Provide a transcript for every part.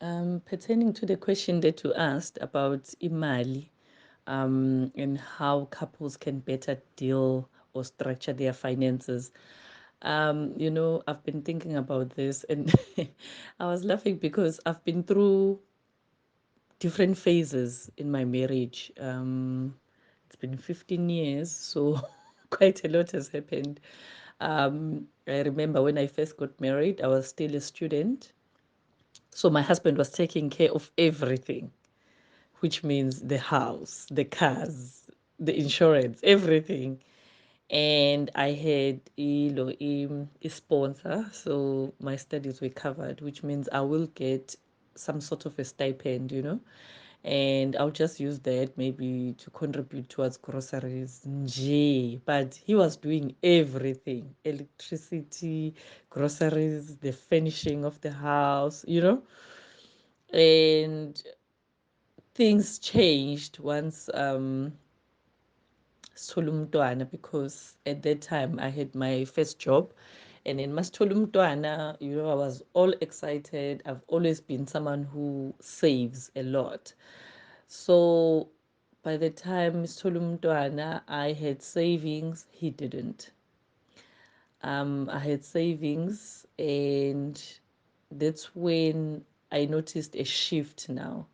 Pertaining to the question that you asked about imali, and how couples can better deal or structure their finances. I've been thinking about this and I was laughing because I've been through different phases in my marriage. It's been 15 years, so quite a lot has happened. I remember when I first got married, I was still a student. So my husband was taking care of everything, which means the house, the cars, the insurance, everything. And I had a sponsor, so my studies were covered, which means I will get some sort of a stipend, and I'll just use that maybe to contribute towards groceries. Nje. But he was doing everything: electricity, groceries, the furnishing of the house. And things changed once Solumtwana, because at that time I had my first job, and in Mastolumtwana, I was all excited. I've always been someone who saves a lot. So by the time Solumtwana, I had savings, he didn't. I had savings, and that's when I noticed a shift now,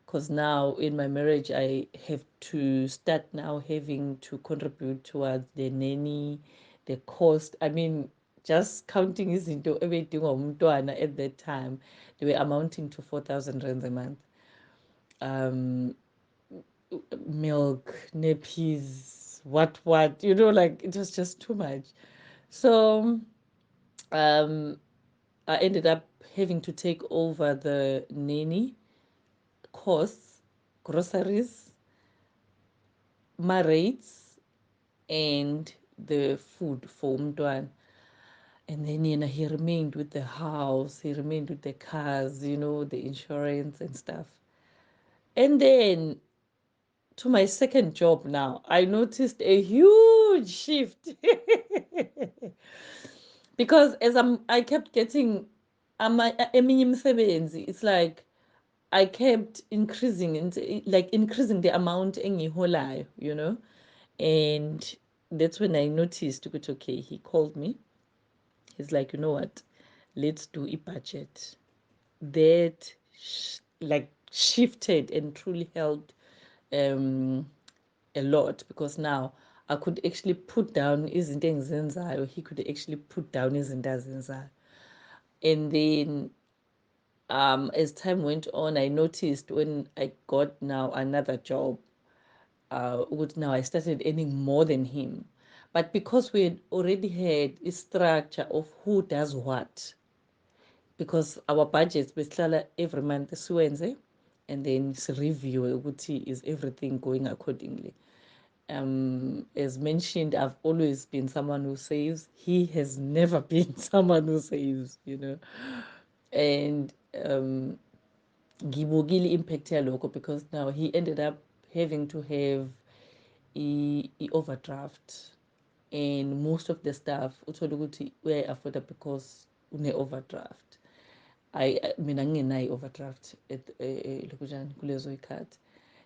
because now in my marriage I have to start now having to contribute towards the nanny, the cost. I mean, just counting izinto ebedingwa umntwana at that time, they were amounting to 4,000 rands a month. um Milk, nappies, what, like it was just too much. So um I ended up having to take over the nanny costs, groceries, my rates, and the food for umntwana. And then he remained with the house, he remained with the cars, the insurance and stuff. And then to my second job now, I noticed a huge shift because I kept getting it's like I kept increasing and like increasing the amount engiholayo. And that's when I noticed, okay, he called me. He's like, you know what? Let's do a budget. That like shifted and truly helped um a lot, because now I could actually put down izinto engizenzayo, he could actually put down izinto azenzayo. And then as time went on, I noticed when I got now another job, now I started earning more than him. But because we had already had a structure of who does what, because our budgets besihlala every month siwenze, and then review ukuthi is everything going accordingly. As mentioned, I've always been someone who saves. He has never been someone who saves. And ngibukile impact yalokho, because now he ended up having to have overdraft, and most of the stuff uthola ukuthi uyayi-afforda because une-overdraft. Mina ngingenayo overdraft lokujani kulezo ikhathi.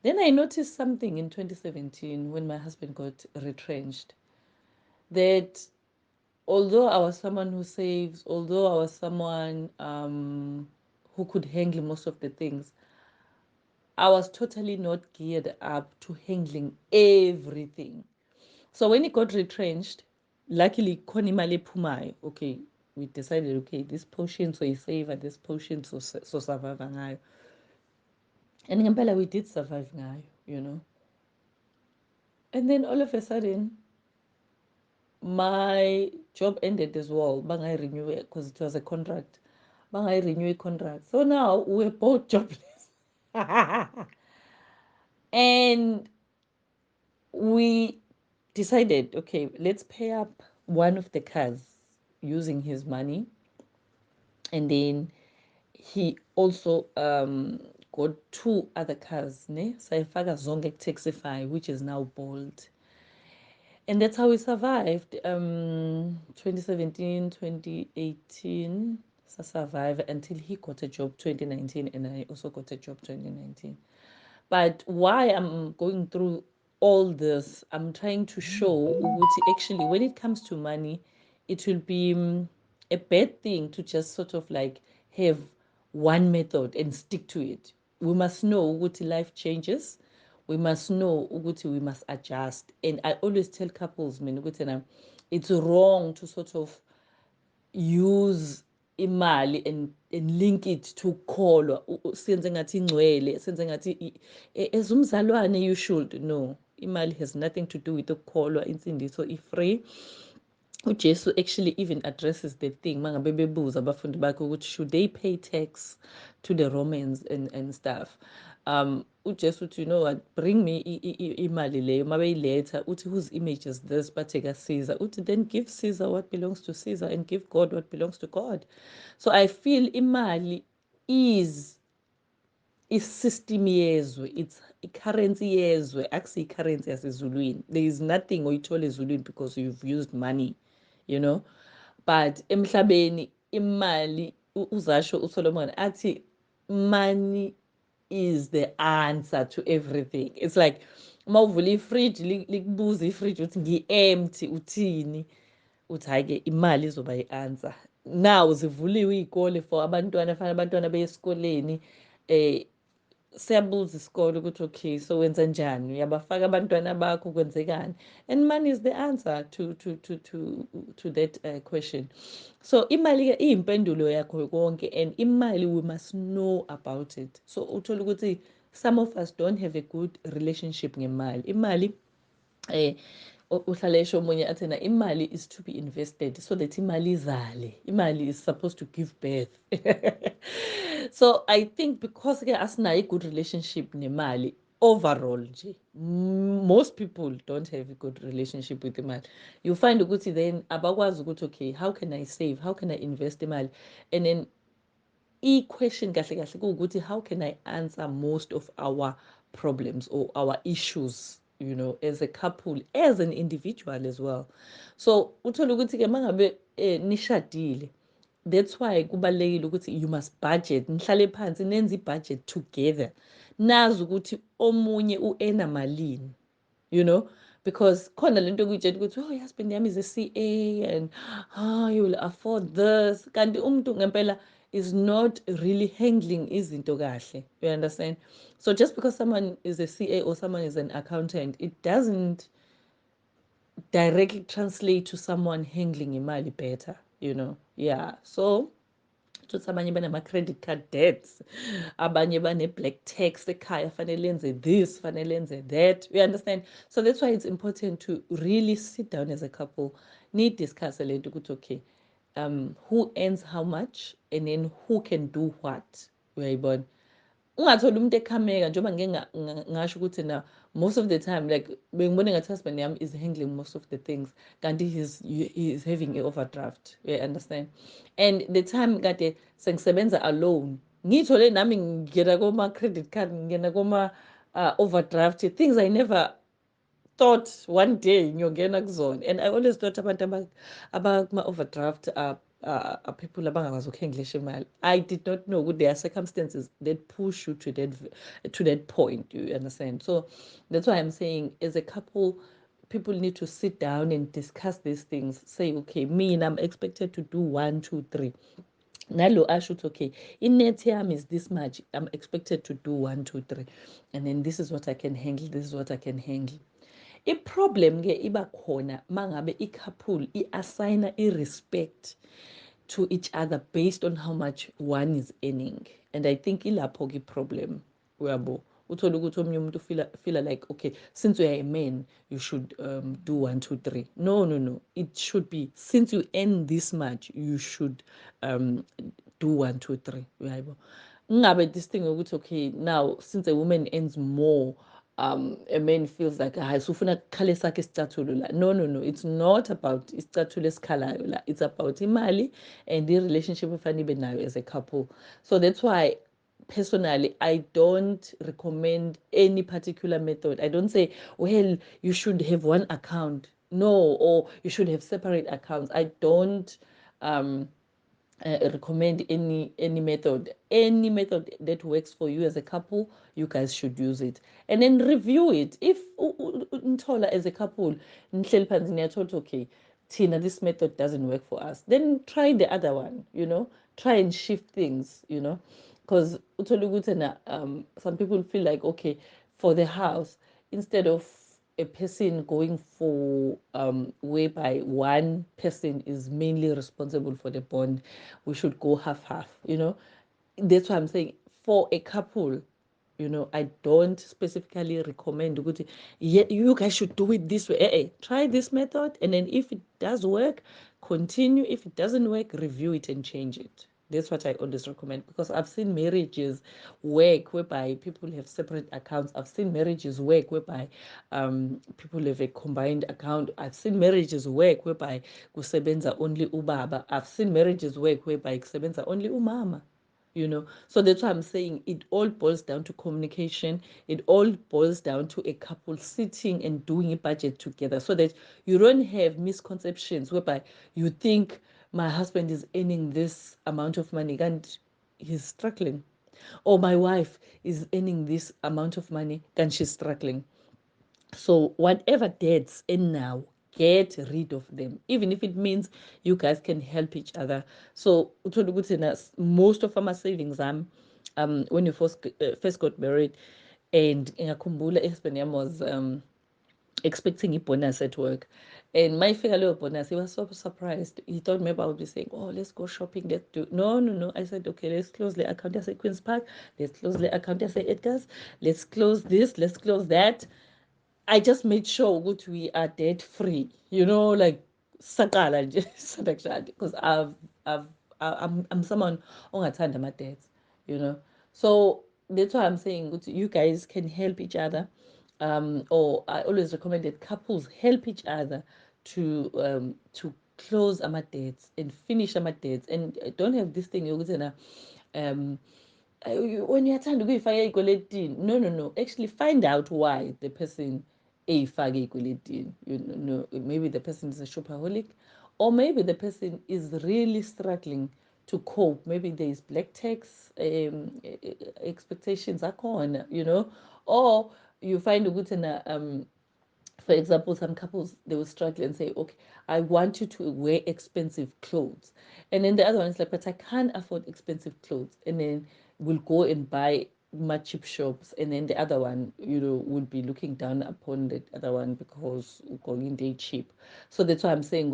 Then I noticed something in 2017 when my husband got retrenched, that although I was someone who saves, although I was someone who could handle most of the things, I was totally not geared up to handling everything. So when he got retrenched, luckily khona imali ephumayo. Okay, we decided, okay, this portion so save, and this portion so survive ngayo. And ngempela we did survive ngayo. And then all of a sudden, my job ended as well. Bangai renew it because it was a contract. Bangai renew a contract. So now we're both jobless. And we decided, okay, let's pay up one of the cars using his money. And then he also got two other cars, ne? Sayifaka zonke Taxify, which is now Bolt. And that's how we survived. 2017, 2018, survive until he got a job 2019 and I also got a job 2019. But why I'm going through all this, I'm trying to show ukuthi actually when it comes to money, it will be a bad thing to just sort of like have one method and stick to it. We must know ukuthi life changes. We must know ukuthi we must adjust. And I always tell couples, man, ukuthi na, it's wrong to sort of use imali and link it to ukukholwa senze ngathi ingcwele senze ngathi as umzalwane you should no imali has nothing to do with ukukholwa insindiso i-free uJesu actually even addresses the thing mangabe bebuza abafundi bakhe ukuthi should they pay tax to the Romans and stuff uJesu uthi you know what bring me imali leyo mabeyiletha uthi whose image is this bathe kaCaesar uthi then give Caesar what belongs to Caesar and give God what belongs to God. So I feel imali is i-system yezwe, it's i-currency yezwe, akusiyi-currency yasezulwini. There is nothing oyithola ezulwini because you've used money, you know. But emhlabeni imali uzasho uSolomon athi money is the answer to everything. It's like uma uvula ifridge likubuza ifridge uthi ngi-empty uthini uthi hhayi-ke imali izoba i-answer. Now zivuliwe iy'kole for abantwana fanele abantwana beye esikoleni siyabuza isikole ukuthi okay so wenza njani uyabafaka abantwana bakho kwenzekani and money is the answer to that question. So imali-ke iyimpendulo yakho konke and imali we must know about it. So uthola ukuthi some of us don't have a good relationship ngemali. Imali uhlala esho omunye athena imali is to be invested so that imali izale. Imali is supposed to give birth. So I think because ke asinayo a good relationship nemali overall nje most people don't have a good relationship with imali. You find ukuthi then abakwazi ukuthi okay how can I save, how can I invest imali, and then i-question kahle kahle kuwukuthi how can I answer most of our problems or our issues, you know, as a couple, as an individual as well. So uthola ukuthi-ke mangabe nishadile, that's why kubalulekile ukuthi you must budget, nihlale phansi nenze i-budget together, nazi ukuthi omunye u-earna malini, you know, because khona lento kuyitshela ukuthi oh husband yami is a CA and you will afford this kanti umuntu ngempela is not really handling izinto kahle, you understand. So just because someone is a CA or someone is an accountant, it doesn't directly translate to someone handling imali better, you know. Yeah, so ukuthi abanye banama-credit card debts, abanye bane-black tax ekhaya fanele lenze this fanele lenze that, you understand. So that's why it's important to really sit down as a couple nidiscusse le nto ukuthi okay who earns how much and then who can do what, uyayibona. Ungatholi umuntu ekhameka njengoba ngike ngasho ukuthi na most of the time like bengibone ngathi husband yami is handling most of the things kanti he is having a overdraft, you understand. And the time kade sengisebenza alone ngithole nami ngingena koma-credit card ngingena koma-overdraft things I never thought one day ngiyongena kuzona. And I always thought abantu abakuma-overdraft are people abangakwazi ukuhandlisha imali. I did not know ukuthi there are circumstances that push you to that point, you understand. So that's why I'm saying as a couple people need to sit down and discuss these things, say okay me and I'm expected to do 1 2 3 nalo asho ukuthi okay i-net yami is this much, I'm expected to do 1 2 3 and then this is what I can handle, this is what I can handle. I-problem-ke iba khona mangabe i-couple i-assigna i-respect to each other based on how much one is earning, and I think ilapho-ke i-problem, uyabo. Uthole ukuthi omunye umuntu feel like okay since you are a man you should do 1 2 3. No, it should be since you earn this much you should do 1 2 3, uyabo. Kungabe this thing ukuthi okay now since a woman earns more a man feels like hayi sufuna kukhale sakhe isicathulo la. No, it's not about isicathulo esikhalayo la, it's about imali and the relationship efanele ibe nayo as a couple. So that's why personally I don't recommend any particular method. I don't say well you should have one account, no, or you should have separate accounts. I don't recommend any method that works for you as a couple. You guys should use it, and then review it. If nithola as a couple nihleli phansi niyathola okay, tina, this method doesn't work for us, then try the other one, try and shift things, because uthole ukuthi some people feel like, okay, for the house, instead of a person going for whereby one person is mainly responsible for the bond, we should go half half. That's why I'm saying, for a couple, I don't specifically recommend ukuthi, yeah, you guys should do it this way. Try this method, and then if it does work, continue. If it doesn't work, review it and change it. That's what I always recommend, because I've seen marriages work whereby people have separate accounts. I've seen marriages work whereby people have a combined account. I've seen marriages work whereby kusebenza only ubaba. I've seen marriages work whereby kusebenza only umama. So that's why I'm saying it all boils down to communication. It all boils down to a couple sitting and doing a budget together, so that you don't have misconceptions whereby you think my husband is earning this amount of money and he's struggling, or my wife is earning this amount of money and she's struggling. So whatever debts in now, get rid of them, even if it means you guys can help each other. So most of our savings, when you first got married, and ngiyakhumbula husband yami was expecting a bonus at work. And my fellow bonus, he was so surprised. He thought maybe I would be saying, oh, let's go shopping. Let's do. No, no, no. I said, okay, let's close the account. I said, Queen's Park. Let's close the account. I said, Edgar's. Let's close this. Let's close that. I just made sure that we are debt free, like sakala nje because I'm someone ongathanda my debts, you know. So that's why I'm saying you guys can help each other, or I always recommend that couples help each other to close our debts and finish our debts, and don't have this thing yokuthi um when uyathanda ukuyifaka ey'kweletini, no, no, no, actually find out why the person eyifake ey'kweletini. Maybe the person is a shopaholic, or maybe the person is really struggling to cope. Maybe there is black tax expectations akhona, or you find ukuthi for example, some couples, they will struggle and say, okay, I want you to wear expensive clothes. And then the other one is like, but I can't afford expensive clothes. And then we'll go and buy my cheap shops. And then the other one, will be looking down upon the other one because going in day cheap. So that's why I'm saying,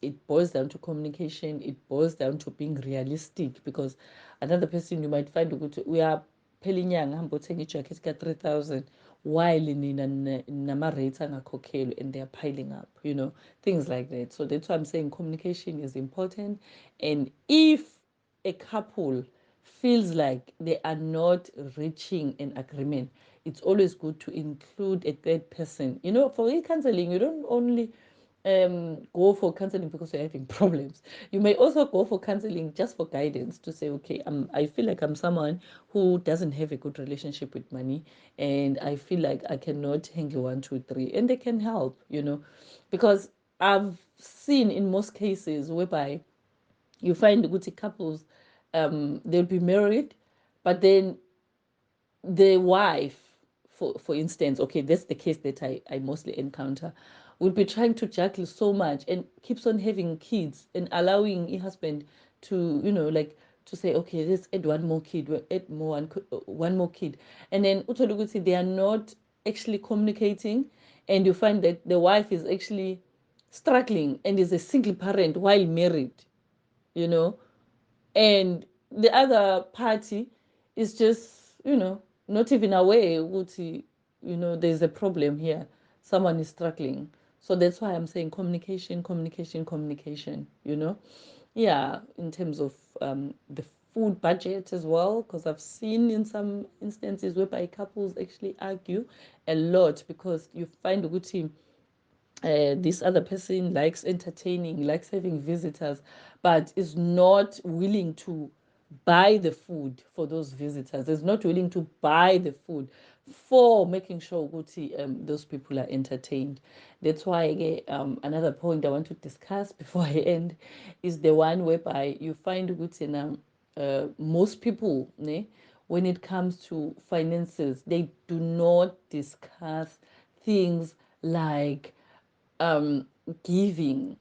it boils down to communication. It boils down to being realistic, because another person you might find, we are phela inyanga hamba uthenga ijacket ka-3,000, while nina nama-rates angakhokhelwe and they're piling up, things like that. So that's why I'm saying communication is important. And if a couple feels like they are not reaching an agreement, it's always good to include a third person. For counseling, you don't only go for counseling because you're having problems. You may also go for counseling just for guidance, to say, okay, I feel like I'm someone who doesn't have a good relationship with money, and I feel like I cannot handle 1, 2, 3, and they can help, because I've seen in most cases whereby you find good couples, they'll be married, but then the wife, for instance, okay, that's the case that I mostly encounter, will be trying to juggle so much and keeps on having kids and allowing a husband to, like, to say, okay, let's add one more kid, we'll add one more kid. And then utoluguti, they are not actually communicating, and you find that the wife is actually struggling and is a single parent while married, you know and the other party is just, not even aware ukuthi, there's a problem here, someone is struggling. So that's why I'm saying communication, communication, communication, yeah, in terms of the food budget as well, because I've seen in some instances whereby couples actually argue a lot because you find ukuthi this other person likes entertaining, likes having visitors, but is not willing to buy the food for those visitors, is not willing to buy the food for making sure those people are entertained. That's why another point I want to discuss before I end is the one whereby you find most people ne, when it comes to finances, they do not discuss things like um, giving,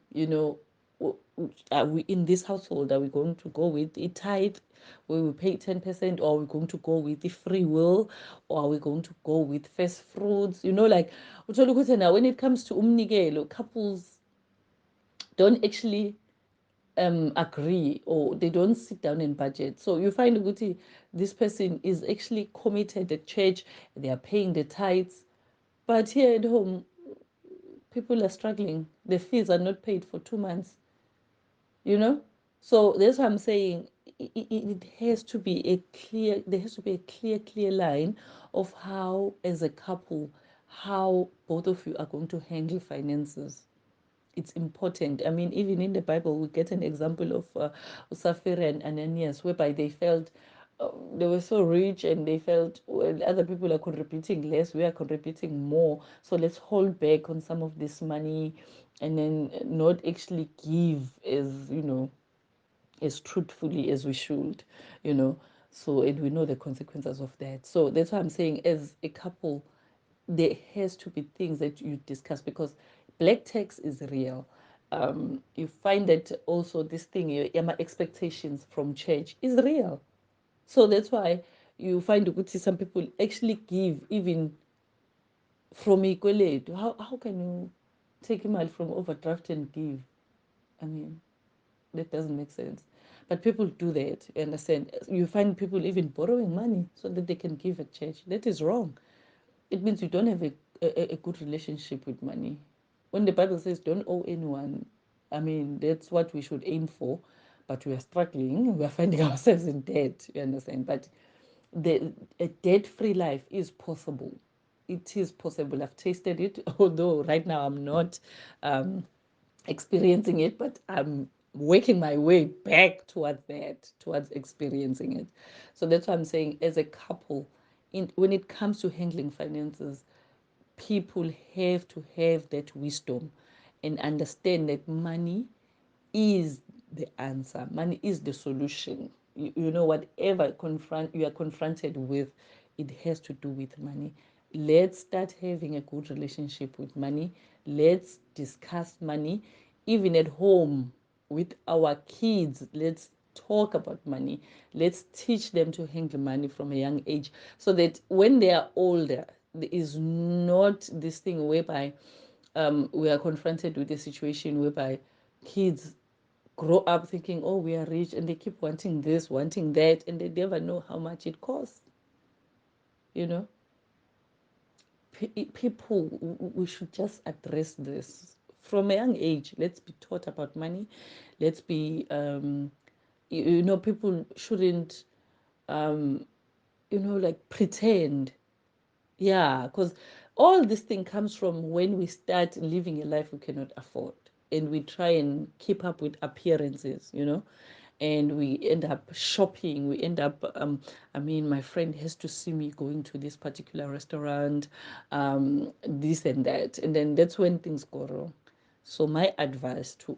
are we in this household, are we going to go with a tithe where we pay 10%, or are we going to go with the free will, or are we going to go with first fruits? Like, now when it comes to umnikelo, couples don't actually agree, or they don't sit down and budget. So you find Guti, this person is actually committed at church, they are paying the tithes, but here at home, people are struggling. The fees are not paid for 2 months, you know? So that's what I'm saying. It has to be there has to be a clear line of how, as a couple, how both of you are going to handle finances. It's important. I mean, even in the Bible, we get an example of Sapphira and Ananias, whereby they felt they were so rich and they felt, well, other people are contributing less, we are contributing more. So let's hold back on some of this money and then not actually give as truthfully as we should, you know. So, and we know the consequences of that. So that's why I'm saying, as a couple, there has to be things that you discuss, because black tax is real. You find that also this thing, my expectations from church is real. So that's why you find some people actually give even from equalate. How can you take money from overdraft and give? I mean, that doesn't make sense. But people do that, you understand? You find people even borrowing money so that they can give at church. That is wrong. It means you don't have a good relationship with money. When the Bible says don't owe anyone, I mean, that's what we should aim for. But we are struggling, we are finding ourselves in debt, you understand? But a debt free life is possible. It is possible. I've tasted it, although right now I'm not experiencing it, but I'm working my way back towards that, towards experiencing it. So that's what I'm saying, as a couple, when it comes to handling finances, people have to have that wisdom and understand that money is the answer. Money is the solution. Whatever you are confronted with, it has to do with money. Let's start having a good relationship with money. Let's discuss money, even at home with our kids. Let's talk about money. Let's teach them to handle money from a young age, so that when they are older, there is not this thing whereby we are confronted with a situation whereby kids grow up thinking, oh, we are rich, and they keep wanting this, wanting that, and they never know how much it costs. You know, people, we should just address this from a young age. Let's be taught about money. Let's be, people shouldn't, like pretend. Yeah, because all this thing comes from when we start living a life we cannot afford, and we try and keep up with appearances, and we end up shopping. We end up, I mean, my friend has to see me going to this particular restaurant, this and that. And then that's when things go wrong. So, my advice to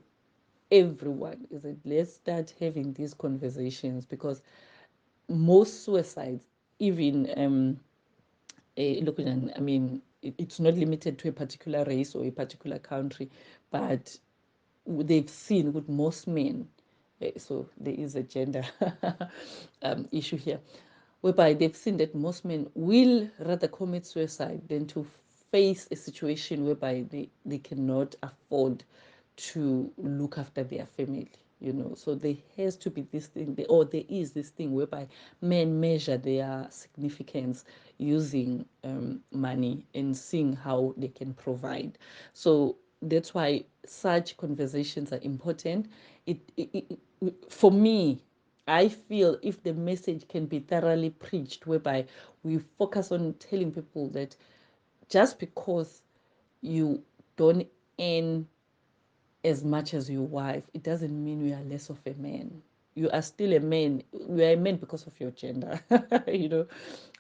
everyone is that let's start having these conversations, because most suicides, even look, I mean, it's not limited to a particular race or a particular country, but they've seen with most men. So there is a gender issue here, whereby they've seen that most men will rather commit suicide than to face a situation whereby they cannot afford to look after their family. So there has to be this thing, or there is this thing whereby men measure their significance using money and seeing how they can provide. So that's why such conversations are important. For me, I feel if the message can be thoroughly preached, whereby we focus on telling people that just because you don't earn as much as your wife, it doesn't mean you are less of a man. you are still a man. You are a man because of your gender, you know.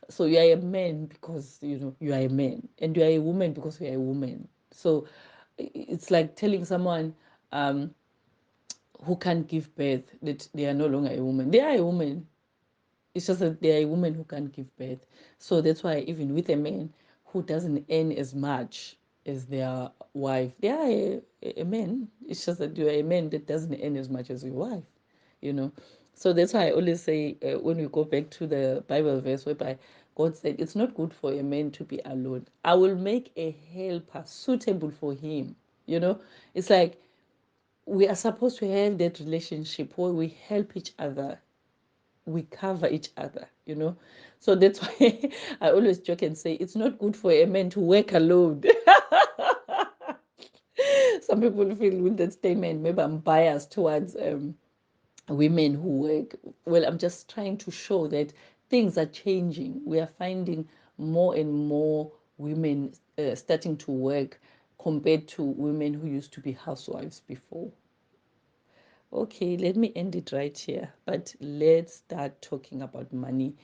So you are a man because you are a man, and you are a woman because you are a woman. So it's like telling someone who can't give birth that they are no longer a woman. They are a woman. It's just that they are a woman who can't give birth. So that's why even with a man who doesn't earn as much as their wife, they are a man. It's just that you are a man that doesn't earn as much as your wife, you know. So that's why I always say when we go back to the Bible verse whereby God said, it's not good for a man to be alone. I will make a helper suitable for him. You know, it's like we are supposed to have that relationship where we help each other, we cover each other, you know. So that's why I always joke and say it's not good for a man to work alone. Some people feel with that statement maybe I'm biased towards women who work. Well, I'm just trying to show that things are changing. We are finding more and more women starting to work compared to women who used to be housewives before. Okay, let me end it right here, but let's start talking about money.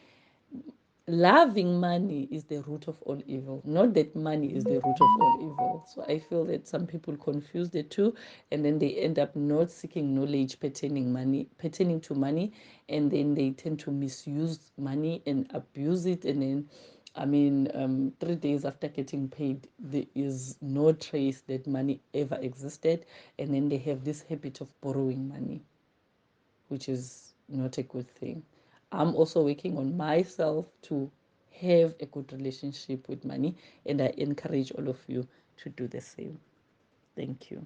Loving money is the root of all evil, not that money is the root of all evil. So I feel that some people confuse the two, and then they end up not seeking knowledge pertaining to money, and then they tend to misuse money and abuse it. And then 3 days after getting paid, there is no trace that money ever existed, and then they have this habit of borrowing money, which is not a good thing. I'm also working on myself to have a good relationship with money, and I encourage all of you to do the same. Thank you.